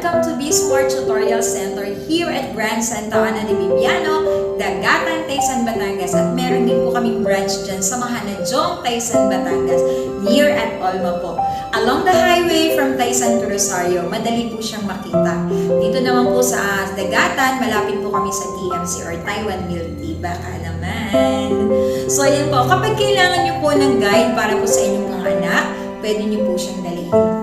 Welcome to B-Smart Tutorial Center here at Grand Santa Ana de Bibiano, Dagatan, Taysan, Batangas. At meron din po kaming branch dyan sa Mahanadjong, Taysan, Batangas, near at Olma po. Along the highway from Taysan to Rosario, madali po siyang makita. Dito naman po sa Dagatan, malapit po kami sa TMC or Taiwan Milk Tea. Baka naman. So ayan po, kapag kailangan nyo po ng guide para po sa inyong mga anak, pwede nyo po siyang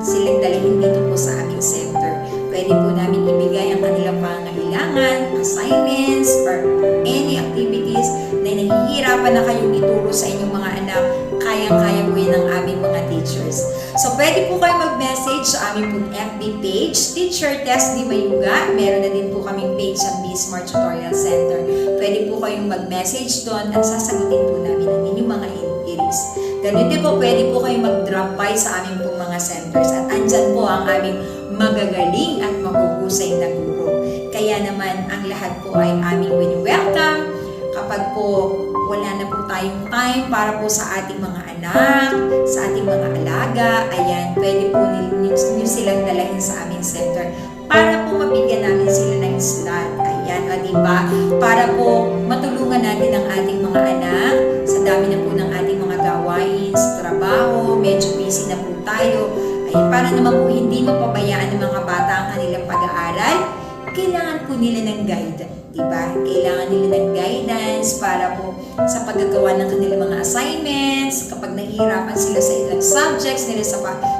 silang dalihin dito po sa aming center. Pwede po namin ibigay ang kanilang pangangailangan, assignments, or any activities na nahihirapan na kayong ituro sa inyong mga anak. Kayang-kaya po yan ng aming mga teachers. So, pwede po kayo mag-message sa aming pong FB page, Teacher Tess Di Mayuga. Meron na din po kaming page sa B-Smart Tutorial Center. Pwede po kayong mag-message doon at sasagutin po namin ang inyong mga inquiries. Ganun din po, pwede po kayong mag-drop by sa aming pong mga centers at andyan po ang aming magagaling at mahuhusay na guro. Kaya naman, ang lahat po ay aming welcome. Kapag po wala na po tayong time para po sa ating mga anak, sa ating mga alaga, ayan, pwede po nyo silang dalahin sa aming center para po mabigyan namin sila ng slot. Ayan, o diba? Para po matulungan natin ang ating mga anak sa dami na po ng ating mga gawain, sa trabaho, medyo busy na po tayo. Ayan, para naman po hindi mapabayaan ng mga bata ang kanilang pag-aaral, kailangan po nila ng guide. Diba? Kailangan nila ng guidance para po sa paggagawa ng kanilang mga assignments, kapag nahihirapan sila sa ilang subjects nila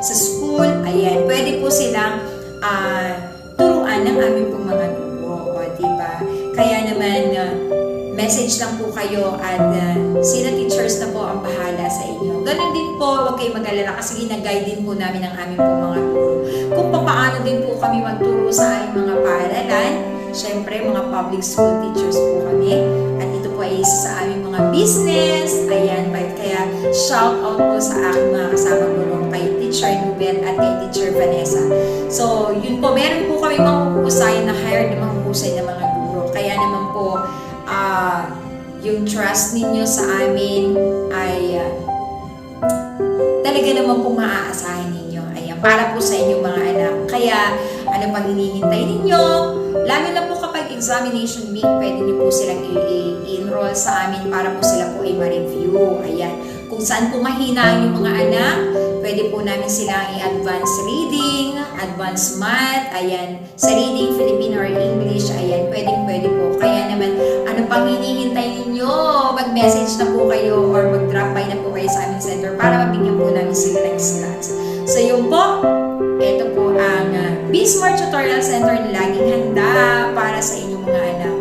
sa school, ayan, pwede po silang turuan ng aming pong mga guro. O, diba? Kaya naman, message lang po kayo at sila teachers na po ang bahala sa inyo. Ganun din po, huwag kayong mag-alala kasi ginag-guide din po namin ang aming pong mga guro. Kung paano din po kami magturo sa aming mga paaralan, syempre, mga public school teachers po kami. At ito po ay sa aming mga business. Ayan, kaya shout out po sa aking mga kasama guro, kay Teacher Nubet at kay Teacher Vanessa. So, yun po, meron po kami mahuhusay na hired na mahuhusay na mga guro. Kaya naman po, yung trust ninyo sa amin ay talaga naman po maaasahan ninyo. Ayan, para po sa inyong mga anak. Kaya, ano pang hinihintay ninyo? Lalo na po kapag examination week, pwede niyo po silang i-enroll sa amin para po sila po ay ma-review. Ayan. Kung saan po mahina ang yung mga anak, pwede po namin silang i-advance reading, advance math, ayan. Sa reading, Filipino or English, ayan, pwede po. Kaya naman, ano pang hinihintay ninyo? Mag-message na po kayo or mag-drop by na po kayo sa aming center para mabigyan po namin sila ng slots. So, yun po. Ito po ang B-Smart Tutorial Center na laging handa para sa inyong mga anak.